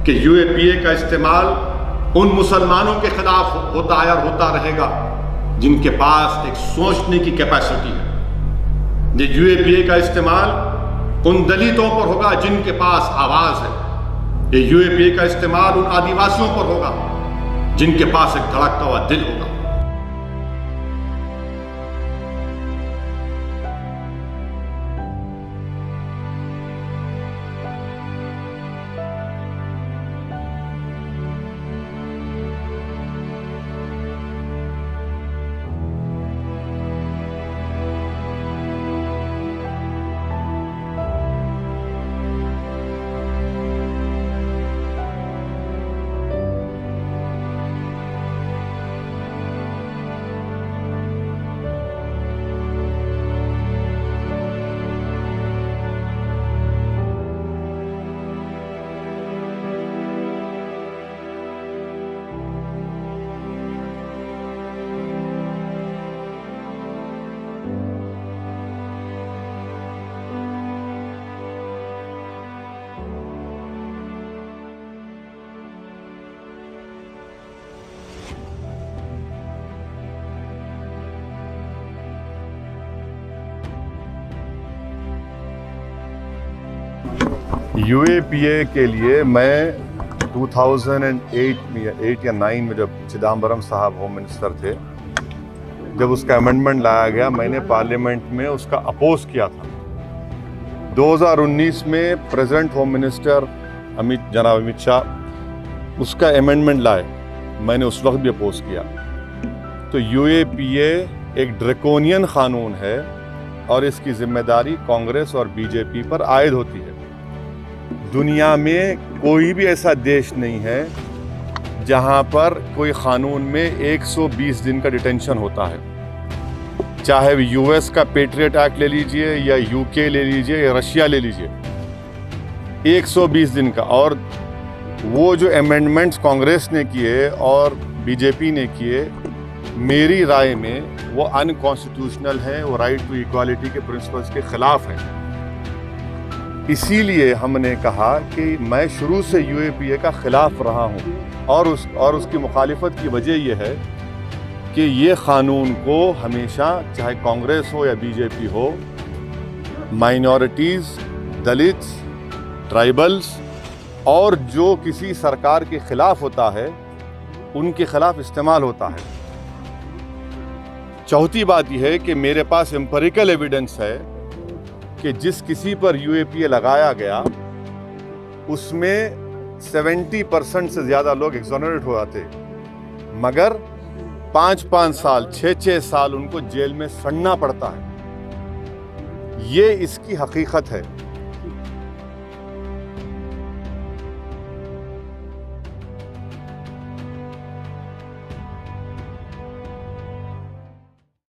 कि यूएपीए का इस्तेमाल उन मुसलमानों के खिलाफ होता है और होता रहेगा जिनके पास एक सोचने की कैपेसिटी है। ये यूएपीए का इस्तेमाल उन दलितों पर होगा जिनके पास आवाज है। ये यूएपीए का इस्तेमाल उन आदिवासियों पर होगा जिनके पास एक धड़कता हुआ दिल होगा। यूएपीए के लिए मैं 2008 में या 8 या 9 में जब चिदम्बरम साहब होम मिनिस्टर थे, जब उसका अमेंडमेंट लाया गया, मैंने पार्लियामेंट में उसका अपोज किया था। 2019 में प्रेसिडेंट होम मिनिस्टर जनाब अमित शाह उसका अमेंडमेंट लाए, मैंने उस वक्त भी अपोज किया। तो यूएपीए एक ड्रैकोनियन कानून है और इसकी जिम्मेदारी कांग्रेस और बीजेपी पर आयद होती है। दुनिया में कोई भी ऐसा देश नहीं है जहां पर कोई कानून में 120 दिन का डिटेंशन होता है। चाहे यूएस का पेट्रियट एक्ट ले लीजिए या यूके ले लीजिए या रशिया ले लीजिए, 120 दिन का। और वो जो अमेंडमेंट्स कांग्रेस ने किए और बीजेपी ने किए, मेरी राय में वो अनकॉन्स्टिट्यूशनल हैं, वो राइट टू इक्वालिटी के प्रिंसिपल्स के खिलाफ हैं। इसीलिए हमने कहा कि मैं शुरू से यूएपीए का खिलाफ रहा हूँ और उसकी मुखालिफत की वजह यह है कि ये क़ानून को हमेशा, चाहे कांग्रेस हो या बीजेपी हो, माइनॉरिटीज़, दलित्स, ट्राइबल्स और जो किसी सरकार के ख़िलाफ़ होता है उनके ख़िलाफ़ इस्तेमाल होता है। चौथी बात यह है कि मेरे पास एम्पिरिकल एविडेंस है कि जिस किसी पर यूएपीए लगाया गया उसमें 70% से ज़्यादा लोग एक्सोनरेट हो जाते, मगर 5-5 साल, 6-6 साल उनको जेल में सड़ना पड़ता है। ये इसकी हकीकत है।